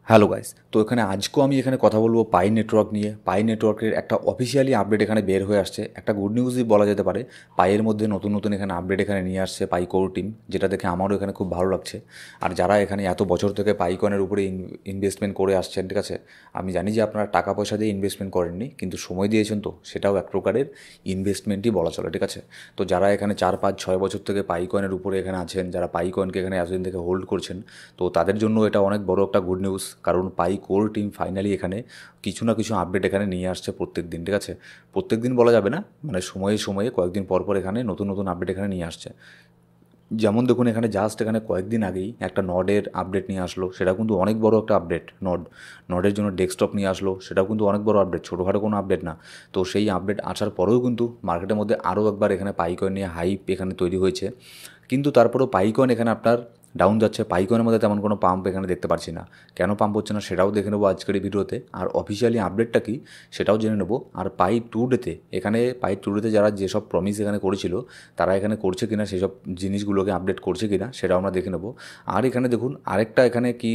Hello guys, তো এখানে আজকেও আমি এখানে কথা বলবো পাই নেটওয়ার্ক নিয়ে। পাই নেটওয়ার্কের একটা অফিসিয়ালি আপডেট এখানে বের হয়ে আসছে, একটা গুড নিউজই বলা যেতে পারে। পাইয়ের মধ্যে নতুন নতুন এখানে আপডেট এখানে নিয়ে আসছে পাই কোর টিম, যেটা দেখে আমারও এখানে খুব ভালো লাগছে। আর যারা এখানে এত বছর থেকে পাই কয়েনের উপরে ইনভেস্টমেন্ট করে আসছেন, ঠিক আছে, আমি জানি যে আপনারা টাকা পয়সা দিয়ে ইনভেস্টমেন্ট করেননি, কিন্তু সময় দিয়েছেন, তো সেটাও এক প্রকারের ইনভেস্টমেন্টই বলা চলে, ঠিক আছে। তো যারা এখানে 4 5 6 বছর থেকে পাই কয়েনের উপরে এখানে আছেন, যারা পাই কয়েনকে এখানে এতদিন থেকে হোল্ড করছেন, তো তাদের জন্য এটা অনেক বড় একটা গুড নিউজ। কারণ পাই কোর টিম ফাইনালি এখানে কিছু না কিছু আপডেট এখানে নিয়ে আসছে প্রত্যেক দিন, ঠিক আছে। প্রত্যেক দিন বলা যাবে না, মানে সময়ে সময়ে কয়েকদিন পর পর এখানে নতুন নতুন আপডেট এখানে নিয়ে আসছে। যেমন দেখুন, এখানে জাস্ট এখানে কয়েকদিন আগেই একটা নডের আপডেট নিয়ে আসলো, সেটা কিন্তু অনেক বড় একটা আপডেট। নডের জন্য ডেস্কটপ নিয়ে আসলো, সেটাও কিন্তু অনেক বড় আপডেট, ছোটোখাটো কোনো আপডেট না। তো সেই আপডেট আসার পরেও কিন্তু মার্কেটের মধ্যে আরও একবার এখানে পাইকয়েন নিয়ে হাইপ এখানে তৈরি হয়েছে। কিন্তু তারপরেও পাইকয়েন এখানে আপনার ডাউন যাচ্ছে। পাইকয়েনের মধ্যে তেমন কোনো পাম্প এখানে দেখতে পাচ্ছি না। কেন পাম্প হচ্ছে না সেটাও দেখে নেবো আজকের এই ভিডিওতে, আর অফিসিয়ালি আপডেটটা কি সেটাও জেনে নেবো। আর পাই টু ডেতে এখানে পাই টু ডেতে যারা যেসব প্রমিস এখানে করেছিল, তারা এখানে করছে কিনা, সেসব জিনিসগুলোকে আপডেট করছে কিনা সেটাও আমরা দেখে নেবো। আর এখানে দেখুন আরেকটা এখানে কি,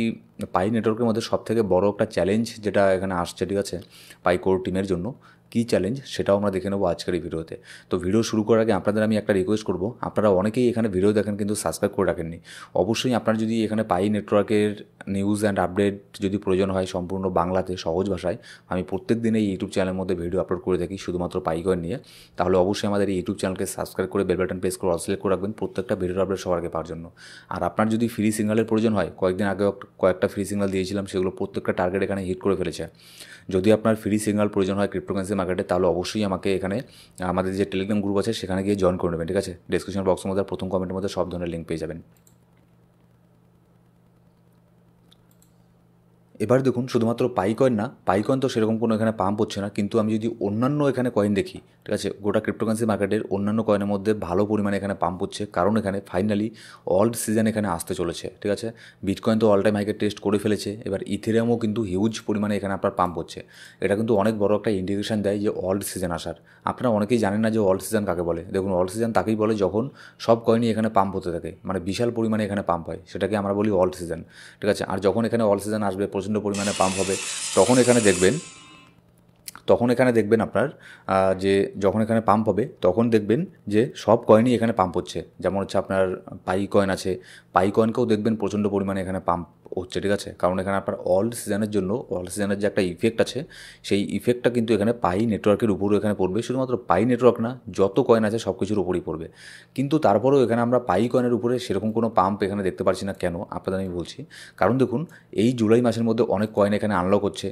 পাই নেটওয়ার্কের মধ্যে সবথেকে বড় একটা চ্যালেঞ্জ যেটা এখানে আসছে, ঠিক আছে, পাই কোর টিমের জন্য কী চ্যালেঞ্জ সেটাও আমরা দেখে নেবো আজকের এই ভিডিওতে। তো ভিডিও শুরু করার আগে আপনাদের আমি একটা রিকোয়েস্ট করবো, আপনারা অনেকেই এখানে ভিডিও দেখেন কিন্তু সাবস্ক্রাইব করে রাখেননি। অবশ্যই আপনার যদি এখানে পাই নেটওয়ার্কের নিউজ অ্যান্ড আপডেট যদি প্রয়োজন হয় সম্পূর্ণ বাংলাতে সহজ ভাষায়, আমি প্রত্যেক দিন এই ইউটিউব চ্যানেলের মধ্যে ভিডিও আপলোড করে থাকি শুধুমাত্র পাই কয়েন নিয়ে, তাহলে অবশ্যই আমাদের এই ইউটিউব চ্যানেলকে সাবস্ক্রাইব করে বেল বাটন প্রেস করে অল সিলেক্ট করে রাখবেন প্রত্যেকটা ভিডিওর আপডেট সবার আগে পাওয়ার জন্য। আর আপনার যদি ফ্রি সিগন্যালের প্রয়োজন হয়, কয়েকদিন আগে কয়েকটা ফ্রি সিগন্যাল দিয়েছিলাম, সেগুলো প্রত্যেকটা টার্গেট এখানে হিট করে ফেলেছে। যদি আপনার ফ্রি সিগন্যাল প্রয়োজন হয় ক্রিপ্টোকারেন্সি মার্কেটে, তাহলে অবশ্যই আমাকে এখানে আমাদের যে টেলিগ্রাম গ্রুপ আছে সেখানে গিয়ে জয়েন করে নেবেন, ঠিক আছে। ডিসক্রিপশন বক্সের মধ্যে প্রথম কমেন্টের মধ্যে সব ধরনের লিঙ্ক পেয়ে যাবেন। এবার দেখুন, শুধুমাত্র পাই কয়েন না, পাই কয়েন তো সেরকম কোনো এখানে পাম্প হচ্ছে না, কিন্তু আমি যদি অন্যান্য এখানে কয়েন দেখি, ঠিক আছে, গোটা ক্রিপ্টোকারেন্সি মার্কেটের অন্যান্য কয়েনের মধ্যে ভালো পরিমাণে এখানে পাম্প হচ্ছে। কারণ এখানে ফাইনালি অল্ড সিজন এখানে আসতে চলেছে, ঠিক আছে। বিটকয়েন তো অল টাইম হাইকে টেস্ট করে ফেলেছে, এবার ইথেরিয়ামও কিন্তু হিউজ পরিমাণে এখানে আপনার পাম্প হচ্ছে। এটা কিন্তু অনেক বড় একটা ইন্ডিকেশন দেয় যে অল্ড সিজন আসার। আপনারা অনেকেই জানেন না যে অল্ড সিজন কাকে বলে। দেখুন, অল্ড সিজন তাকেই বলে যখন সব কয়েনই এখানে পাম্প হতে থাকে, মানে বিশাল পরিমাণে এখানে পাম্প হয়, সেটাকে আমরা বলি অল্ড সিজন, ঠিক আছে। আর যখন এখানে অল সিজন আসবে, প্রচণ্ড পরিমাণে পাম্প হবে, তখন এখানে দেখবেন আপনার যে যখন এখানে পাম্প হবে তখন দেখবেন যে সব কয়েনই এখানে পাম্প হচ্ছে। যেমন হচ্ছে আপনার পাই কয়েন আছে, পাই কয়েনকেও দেখবেন প্রচণ্ড পরিমাণে এখানে পাম্প হচ্ছে, ঠিক আছে। কারণ এখানে আপনার অল্ড সিজনের জন্য, অল্ড সিজনের যে একটা ইফেক্ট আছে, সেই ইফেক্টটা কিন্তু এখানে পাই নেটওয়ার্কের উপরও এখানে পড়বে। শুধুমাত্র পাই নেটওয়ার্ক না, যত কয়েন আছে সব কিছুর উপরেই পড়বে। কিন্তু তারপরেও এখানে আমরা পাই কয়েনের উপরে সেরকম কোনো পাম্প এখানে দেখতে পাচ্ছি না। কেন আপনাদের আমি বলছি, কারণ দেখুন, এই জুলাই মাসের মধ্যে অনেক কয়েন এখানে আনলক হচ্ছে,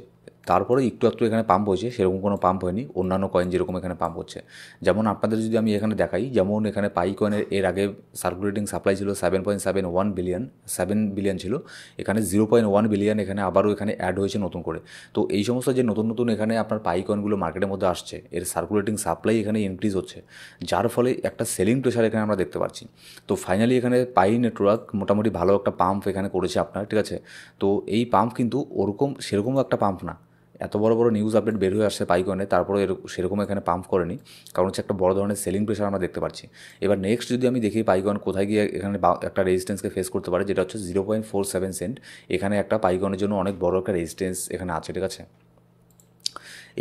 তারপরে একটু একটু এখানে পাম্প হয়েছে, সেরকম কোনো পাম্প হয়নি অন্যান্য কয়েন যেরকম এখানে পাম্প হচ্ছে। যেমন আপনাদের যদি আমি এখানে দেখাই, যেমন এখানে পাই কয়েনের এর আগে সার্কুলেটিং সাপ্লাই ছিল 7.71 বিলিয়ন, 7 বিলিয়ন ছিল। এখানে 0.1 বিলিয়ন এখানে আবারও এখানে অ্যাড হয়েছে নতুন করে। তো এই সমস্ত যে নতুন নতুন এখানে আপনার পাই কয়েনগুলো মার্কেটের মধ্যে আসছে, এর সার্কুলেটিং সাপ্লাই এখানে ইনক্রিজ হচ্ছে, যার ফলে একটা সেলিং প্রেশার এখানে আমরা দেখতে পাচ্ছি। তো ফাইনালি এখানে পাই নেটওয়ার্ক মোটামুটি ভালো একটা পাম্প এখানে করেছে আপনার, ঠিক আছে। তো এই পাম্প কিন্তু ওরকম সেরকমও একটা পাম্প না। এত বড় বড় নিউজ আপডেট বের হয়ে আসছে পাইকনে, তারপরে সেরকম এখানে পাম্প করেনি, কারণ হচ্ছে একটা বড় ধরনের সেলিং প্রেশার আমরা দেখতে পাচ্ছি। এবার নেক্সট যদি আমি দেখি পাইকন কোথায় গিয়ে এখানে একটা রেজিস্ট্যান্সকে ফেস করতে পারে, যেটা হচ্ছে 0.47 সেন্ট। এখানে একটা পাইকনের জন্য অনেক বড় একটা রেজিস্ট্যান্স এখানে আছে, ঠিক আছে।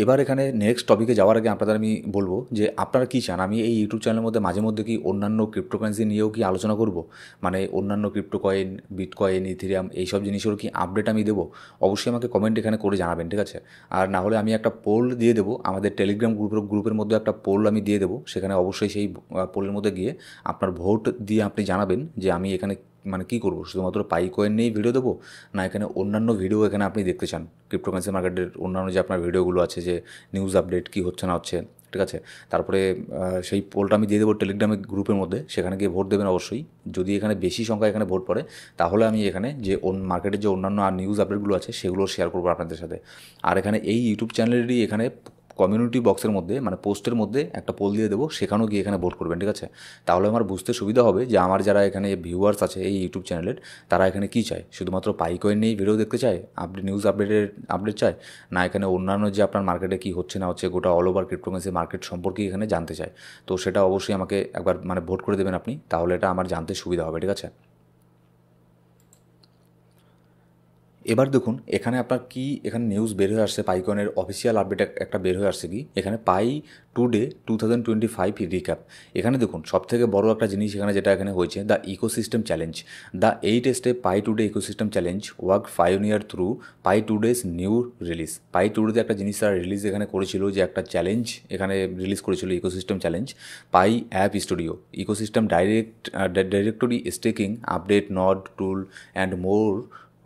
এবার এখানে নেক্সট টপিকে যাওয়ার আগে আপনাদের আমি বলবো যে আপনারা কী চান, আমি এই ইউটিউব চ্যানেলের মধ্যে মাঝে মধ্যে কি অন্যান্য ক্রিপ্টোকারেন্সি নিয়েও কি আলোচনা করব, মানে অন্যান্য ক্রিপ্টো কয়েন, বিটকয়েন, ইথেরিয়াম, এইসব জিনিসেরও কি আপডেট আমি দেবো? অবশ্যই আমাকে কমেন্ট এখানে করে জানাবেন, ঠিক আছে। আর না হলে আমি একটা পোল দিয়ে দেবো, আমাদের টেলিগ্রাম গ্রুপের মধ্যে একটা পোল আমি দিয়ে দেবো, সেখানে অবশ্যই সেই পোলের মধ্যে গিয়ে আপনার ভোট দিয়ে আপনি জানাবেন যে আমি এখানে মানে কী করবো, শুধুমাত্র পাই কয়েন নিয়েই ভিডিও দেবো, না এখানে অন্যান্য ভিডিও এখানে আপনি দেখতে চান, ক্রিপ্টোকারেন্সি মার্কেটের অন্যান্য যে আপনার ভিডিওগুলো আছে, যে নিউজ আপডেট কী হচ্ছে না হচ্ছে, ঠিক আছে। তারপরে সেই পোলটা আমি দিয়ে দেবো টেলিগ্রামের গ্রুপের মধ্যে, সেখানে গিয়ে ভোট দেবেন অবশ্যই। যদি এখানে বেশি সংখ্যা এখানে ভোট পড়ে, তাহলে আমি এখানে যে মার্কেটের যে অন্যান্য আর নিউজ আপডেটগুলো আছে সেগুলো শেয়ার করবো আপনাদের সাথে। আর এখানে এই ইউটিউব চ্যানেলেরই এখানে কমিউনিটি বক্সের মধ্যে, মানে পোস্টের মধ্যে একটা পোল দিয়ে দেবো, সেখানেও গিয়ে এখানে ভোট করবেন, ঠিক আছে। তাহলে আমার বুঝতে সুবিধা হবে যে আমার যারা এখানে ভিউয়ার্স আছে এই ইউটিউব চ্যানেলের, তারা এখানে কী চায়, শুধুমাত্র পাই কয়েন নিয়েই ভিডিও দেখতে চায়, নিউজ আপডেট চায়, না এখানে অন্যান্য যে আপনার মার্কেটে কী হচ্ছে না হচ্ছে, গোটা অল ওভার ক্রিপ্টোকারেন্সি মার্কেট সম্পর্কে এখানে জানতে চায়। তো সেটা অবশ্যই আমাকে একবার মানে ভোট করে দেবেন আপনি, তাহলে এটা আমার জানতে সুবিধা হবে, ঠিক আছে। এবার দেখুন এখানে আপনার কি এখানে নিউজ বের হয়ে আসছে, পাইকনের অফিসিয়াল আপডেট একটা বের হয়ে আসছে কি এখানে পাই টুডে 2025 রিক্যাপ। এখানে দেখুন সবথেকে বড় একটা জিনিস এখানে যেটা এখানে হয়েছে, the ecosystem challenge. The 8 step Pi today ecosystem challenge work pioneer through Pi today's new release. Pi টুডেতে একটা জিনিস তারা রিলিজ এখানে করেছিল, যে একটা চ্যালেঞ্জ এখানে রিলিজ করেছিল ecosystem challenge. Pi app studio ecosystem directory staking update nod tool and more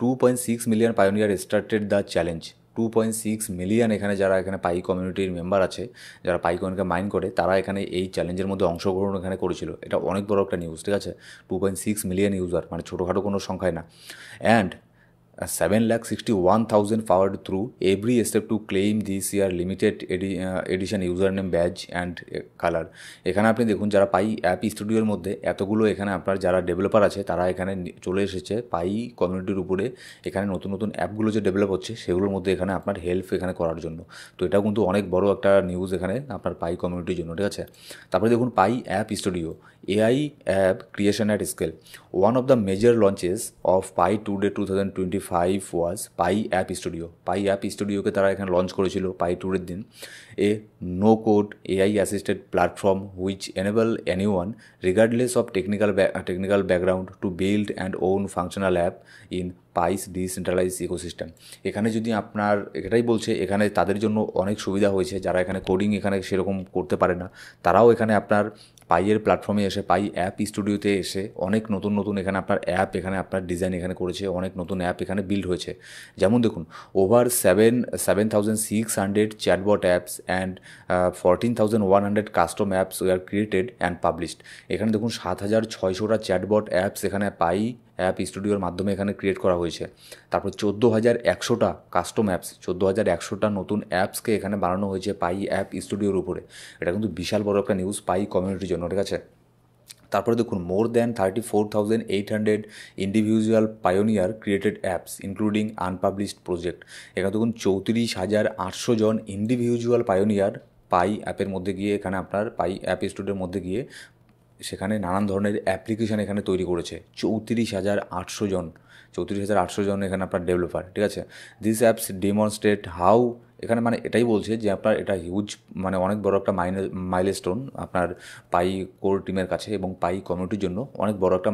2.6 million pioneer started the challenge. 2.6 million এখানে যারা এখানে পাই কমিউনিটির মেম্বার আছে, যারা পাইকয়েনকে মাইন করে, তারা এখানে এই চ্যালেঞ্জের মধ্যে অংশগ্রহণ এখানে করেছিল। এটা অনেক বড় একটা নিউজ, ঠিক আছে। 2.6 মিলিয়ন ইউজার মানে ছোটোখাটো কোনো সংখ্যায় না। And 7,61,000 powered through every step to claim this year limited edition username badge and color। এখানে আপনি দেখুন যারা পাই অ্যাপ স্টুডিওর মধ্যে এতগুলো এখানে আপনার যারা ডেভেলপার আছে তারা এখানে চলে এসেছে পাই কমিউনিটির উপরে। এখানে নতুন নতুন অ্যাপগুলো যে ডেভেলপ হচ্ছে সেগুলোর মধ্যে এখানে আপনার হেল্প এখানে করার জন্য। তো এটাও কিন্তু অনেক বড় একটা নিউজ এখানে আপনার পাই কমিউনিটির জন্য, ঠিক আছে। তারপরে দেখুন Pi app studio AI app creation at scale। One of the major launches of Pi Today 2025 was Pi App Studio। Pi App Studio কে তারা এখানে লঞ্চ করেছিল Pi Today দিন। A no code AI assisted platform which enable anyone regardless of technical background to build and own functional app in Pi's decentralize ecosystem. এখানে যদি আপনার এটাই বলছে এখানে তাদের জন্য অনেক সুবিধা হয়েছে, যারা এখানে কোডিং এখানে সেরকম করতে পারে না, তারাও এখানে আপনার পাইয়ের প্ল্যাটফর্মে এসে পাই অ্যাপ স্টুডিওতে এসে অনেক নতুন নতুন এখানে আপনার অ্যাপ এখানে আপনার ডিজাইন এখানে করেছে, অনেক নতুন অ্যাপ এখানে বিল্ড হয়েছে। যেমন দেখুন over 7,600 chatbot apps and 14,100 custom apps war created and published. এখানে দেখুন 7,600টা চ্যাটবট অ্যাপস এখানে পাই অ্যাপ স্টুডিওর মাধ্যমে এখানে ক্রিয়েট করা হয়েছে। তারপর 14,100টা কাস্টম অ্যাপস, 14,100টা নতুন অ্যাপসকে এখানে বানানো হয়েছে পাই অ্যাপ স্টুডিওর উপরে। এটা কিন্তু বিশাল বড় একটা নিউজ পাই কমিউনিটির জন্য, ঠিক আছে। তারপরে দেখুন more than 34,800 individual pioneer created apps including unpublished project. এখানে দেখুন 34,800 জন ইন্ডিভিজুয়াল পায়োনিয়ার পাই অ্যাপের মধ্যে গিয়ে এখানে আপনার পাই অ্যাপ স্টুডিওর মধ্যে গিয়ে সেখানে নানান ধরনের অ্যাপ্লিকেশান এখানে তৈরি করেছে। 34,800 জন এখানে আপনার ডেভেলপার, ঠিক আছে। দিস অ্যাপস ডেমনস্ট্রেট হাউ এখানে মানে এটাই বলছে যে আপনার এটা হিউজ মানে অনেক বড় একটা মাইলস্টোন আপনার পাই কোর টিমের কাছে এবং পাই কমিউনিটির জন্য অনেক বড় একটা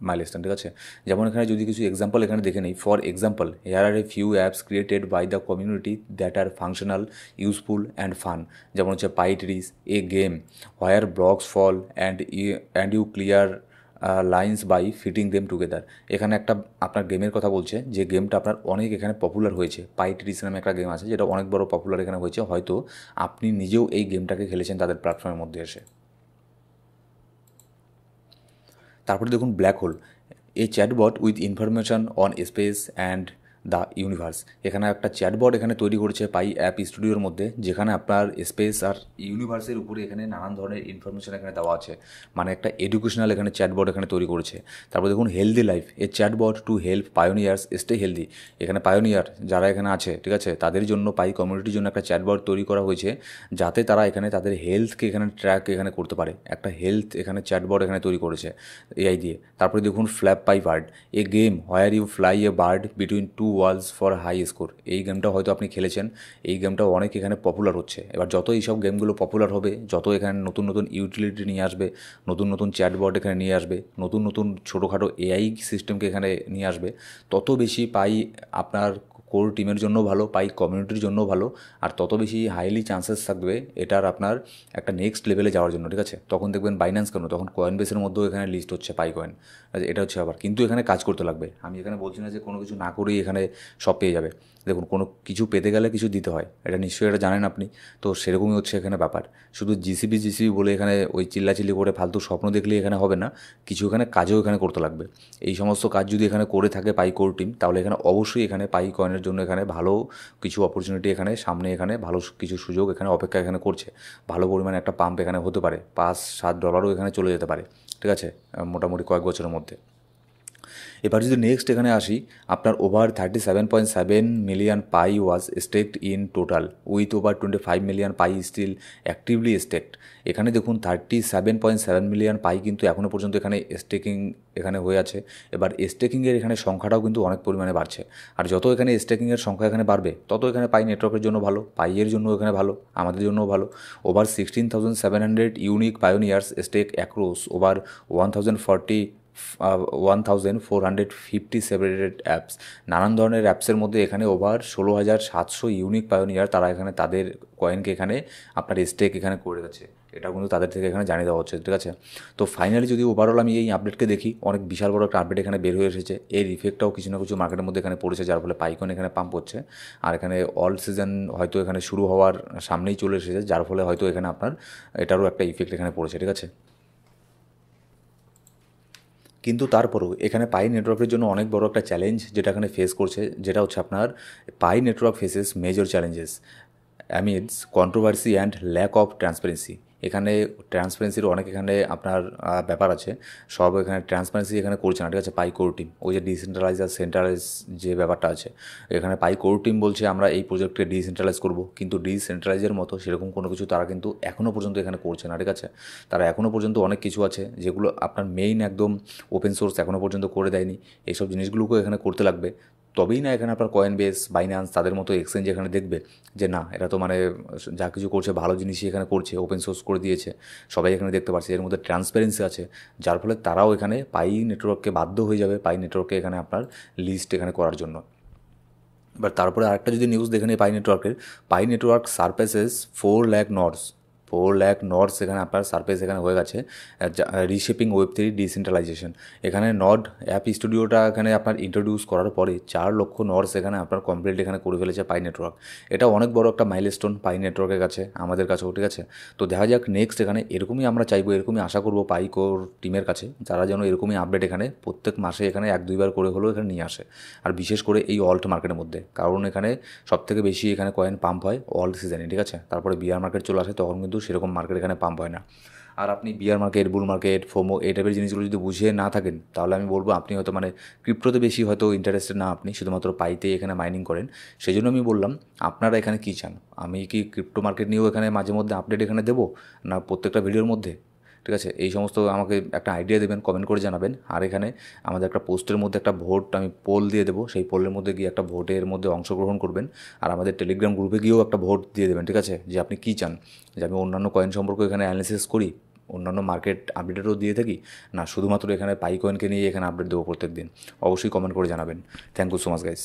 মাইলস্টোন, ঠিক আছে। যেমন এখানে যদি কিছু এক্সাম্পল এখানে দেখে নিই, for example here are a few apps created by the community that are functional useful and fun. যেমন হচ্ছে পাই ট্রিজ a game where blocks fall and you clear lines by fitting them together. এখানে একটা আপনার গেমের কথা বলছে, যে গেমটা আপনার অনেক এখানে পপুলার হয়েছে। পাই ট্রিজ নামে একটা গেম আছে যেটা অনেক বড় পপুলার এখানে হয়েছে, হয়তো আপনি নিজেও এই গেমটাকে খেলেছেন তাদের প্ল্যাটফর্মের মধ্যে এসে। তারপরে দেখুন black hole A chatbot with information on space and the universe. এখানে একটা চ্যাটবট এখানে তৈরি করেছে পাই অ্যাপ স্টুডিওর মধ্যে, যেখানে আপনার স্পেস আর ইউনিভার্সের উপরে এখানে নানান ধরনের ইনফরমেশন এখানে দেওয়া আছে, মানে একটা এডুকেশনাল এখানে চ্যাটবট এখানে তৈরি করেছে। তারপর দেখুন healthy life A chatbot to help pioneers stay healthy. এখানে পায়োনিয়ার যারা এখানে আছে, ঠিক আছে, তাদের জন্য পাই কমিউনিটির জন্য একটা চ্যাটবট তৈরি করা হয়েছে, যাতে তারা এখানে তাদের হেলথকে এখানে ট্র্যাক এখানে করতে পারে। একটা হেলথ এখানে চ্যাটবট এখানে তৈরি করেছে এআই দিয়ে। তারপরে দেখুন Flappy Bird a game where you fly a bird between two walls for high score. এই গেমটা হয়তো আপনি খেলেছেন, এই গেমটাও অনেক এখানে পপুলার হচ্ছে। এবার যত এইসব গেমগুলো পপুলার হবে, যত এখানে নতুন নতুন ইউটিলিটি নিয়ে আসবে, নতুন নতুন চ্যাটবট এখানে নিয়ে আসবে, নতুন নতুন ছোটোখাটো এআই সিস্টেমকে এখানে নিয়ে আসবে, তত বেশি পাই আপনার কোর টিমের জন্য ভালো, পাই কমিউনিটির জন্য ভালো, আর তত বেশি হাইলি চান্সেস থাকবে এটার আপনার একটা নেক্সট লেভেলে যাওয়ার জন্য, ঠিক আছে। তখন দেখবেন বাইন্যান্স কেন, তখন কয়েন বেসের মধ্যেও এখানে লিস্ট হচ্ছে পাই কয়েন। এটা হচ্ছে আবার, কিন্তু এখানে কাজ করতে লাগবে। আমি এখানে বলছি না যে কোনো কিছু না করেই এখানে সব পেয়ে যাবে। দেখুন কোনো কিছু পেতে গেলে কিছু দিতে হয়, এটা নিশ্চয়ই এটা জানেন আপনি। তো সেরকমই হচ্ছে এখানে ব্যাপার। শুধু জিসিবি বলে এখানে ওই চিল্লাচিল্লি করে ফালতু স্বপ্ন দেখলেই এখানে হবে না, কিছু এখানে কাজও এখানে করতে লাগবে। এই সমস্ত কাজ যদি এখানে করে থাকে পাই কোর টিম, তাহলে এখানে অবশ্যই এখানে পাই কয়েনের জন্য এখানে ভালো কিছু অপরচুনিটি এখানে সামনে এখানে ভালো কিছু সুযোগ এখানে অপেক্ষা এখানে করছে। ভালো পরিমাণে একটা পাম্প এখানে হতে পারে, $5-7 এখানে চলে যেতে পারে, ঠিক আছে, মোটামুটি কয়েক বছরের মধ্যে। এবার যদি নেক্সট এখানে আসি, আপনার over 37.7 million Pi was staked in total with over 25 million Pi still actively staked. এখানে দেখুন 37.7 মিলিয়ন পাই কিন্তু এখনও পর্যন্ত এখানে স্টেকিং এখানে হয়ে আছে। এবার স্টেকিংয়ের এখানে সংখ্যাটাও কিন্তু অনেক পরিমাণে বাড়ছে, আর যত এখানে স্টেকিংয়ের সংখ্যা এখানে বাড়বে তত এখানে পাই নেটওয়ার্কের জন্য ভালো, পাইয়ের জন্য এখানে ভালো, আমাদের জন্যও ভালো। Over 16,700 unique pioneers stake across over 1,450 separated apps. নানান ধরনের অ্যাপসের মধ্যে এখানে ওভার 16,700 ইউনিক পায়োনিয়ার তারা এখানে তাদের কয়েনকে এখানে আপনার স্টেক এখানে করে গেছে। এটা কিন্তু তাদের থেকে এখানে জানিয়ে দেওয়া হচ্ছে, ঠিক আছে। তো ফাইনালি যদি ওভারঅল আমি এই আপডেটকে দেখি, অনেক বিশাল বড় একটা আপডেট এখানে বের হয়ে এসেছে। এর ইফেক্টটাও কিছু না কিছু মার্কেটের মধ্যে এখানে পড়েছে, যার ফলে পাইকন এখানে পাম্প হচ্ছে। আর এখানে অল সিজন হয়তো এখানে শুরু হওয়ার সামনেই চলে এসেছে, যার ফলে হয়তো এখানে আপনার এটারও একটা ইফেক্ট এখানে পড়েছে, ঠিক আছে। কিন্তু তারপরেও এখানে পাই নেটওয়ার্কের জন্য অনেক বড় একটা চ্যালেঞ্জ যেটা এখানে ফেস করছে, যেটা হচ্ছে আপনার Pi network faces major challenges amidst controversy and lack of transparency. এখানে ট্রান্সপারেন্সির অনেক এখানে আপনার ব্যাপার আছে, সব এখানে ট্রান্সপারেন্সি এখানে করছে না, ঠিক আছে। পাই কোর টিম ওই যে ডিসেন্ট্রালাইজ আর সেন্ট্রালাইজ যে ব্যাপারটা আছে, এখানে পাই কোর টিম বলছে আমরা এই প্রজেক্টকে ডিসেন্ট্রালাইজ করব, কিন্তু ডিসেন্ট্রালাইজের মতো সেরকম কোনো কিছু তারা কিন্তু এখনও পর্যন্ত এখানে করছে না, ঠিক আছে। তারা এখনও পর্যন্ত অনেক কিছু আছে যেগুলো আপনার মেইন একদম ওপেন সোর্স এখনও পর্যন্ত করে দেয়নি। এইসব জিনিসগুলোকেও এখানে করতে লাগবে, তবেই না এখানে আপনার কয়েন বেস, বাইন্যান্স তাদের মতো এক্সচেঞ্জ এখানে দেখবে যে না, এরা তো মানে যা কিছু করছে ভালো জিনিসই এখানে করছে, ওপেন সোর্স করে দিয়েছে, সবাই এখানে দেখতে পাচ্ছে, এর মধ্যে ট্রান্সপারেন্সি আছে, যার ফলে তারাও এখানে পাই নেটওয়ার্ককে বাধ্য হয়ে যাবে পাই নেটওয়ার্ককে এখানে আপনার লিস্ট এখানে করার জন্য। এবার তারপরে আরেকটা যদি নিউজ দেখে নিই পাই network সারপ্যাসেস 4 lakh nods, 4 lakh nods এখানে আপনার সারফেস এখানে হয়ে গেছে। রিশেপিং ওয়েব3 ডিসেন্ট্রালাইজেশন, এখানে নড অ্যাপ স্টুডিওটা এখানে আপনার ইন্ট্রোডিউস করার পরে 4 লক্ষ নডস এখানে আপনার কমপ্লিট এখানে করে ফেলেছে পাই নেটওয়ার্ক। এটা অনেক বড় একটা মাইলস্টোন পাই নেটওয়ার্কের কাছে, আমাদের কাছেও, ঠিক আছে। তো দেখা যাক নেক্সট এখানে এরকমই আমরা চাইবো, এরকমই আশা করবো পাই কোর টিমের কাছে, যারা যেন এরকমই আপডেট এখানে প্রত্যেক মাসে এখানে 1-2 বার করে হলেও এখানে নিয়ে আসে। আর বিশেষ করে এই অল্ট মার্কেটের মধ্যে, কারণ এখানে সবথেকে বেশি এখানে কয়েন পাম্প হয় অল্ট সিজনে, ঠিক আছে। তারপরে বিয়ার মার্কেট চলে আসে, তখন কিন্তু সেরকম মার্কেট এখানে পাম্প হয় না। আর আপনি বিয়ার মার্কেট, বুল মার্কেট, ফোমো এই টাইপের জিনিসগুলো যদি বুঝিয়ে না থাকেন, তাহলে আমি বলবো আপনি হয়তো মানে ক্রিপ্টোতে বেশি হয়তো ইন্টারেস্টেড না, আপনি শুধুমাত্র পাইতেই এখানে মাইনিং করেন। সেই জন্য আমি বললাম আপনারা এখানে কী চান, আমি কি ক্রিপ্টো মার্কেট নিয়েও এখানে মাঝে মধ্যে আপডেট এখানে দেবো না প্রত্যেকটা ভিডিওর মধ্যে, ঠিক আছে। এই সমস্ত আমাকে একটা আইডিয়া দেবেন, কমেন্ট করে জানাবেন। আর এখানে আমাদের একটা পোস্টের মধ্যে একটা ভোট আমি পোল দিয়ে দেবো, সেই পোলের মধ্যে গিয়ে একটা ভোটের মধ্যে অংশগ্রহণ করবেন। আর আমাদের টেলিগ্রাম গ্রুপে গিয়েও একটা ভোট দিয়ে দেবেন, ঠিক আছে, যে আপনি কী চান, যে আমি অন্যান্য কয়েন সম্পর্কে এখানে অ্যানালিসিস করি, অন্যান্য মার্কেট আপডেটও দিয়ে থাকি, না শুধুমাত্র এখানে পাই কয়েনকে নিয়ে এখানে আপডেট দেবো প্রত্যেক দিন। অবশ্যই কমেন্ট করে জানাবেন। Thank you so much guys.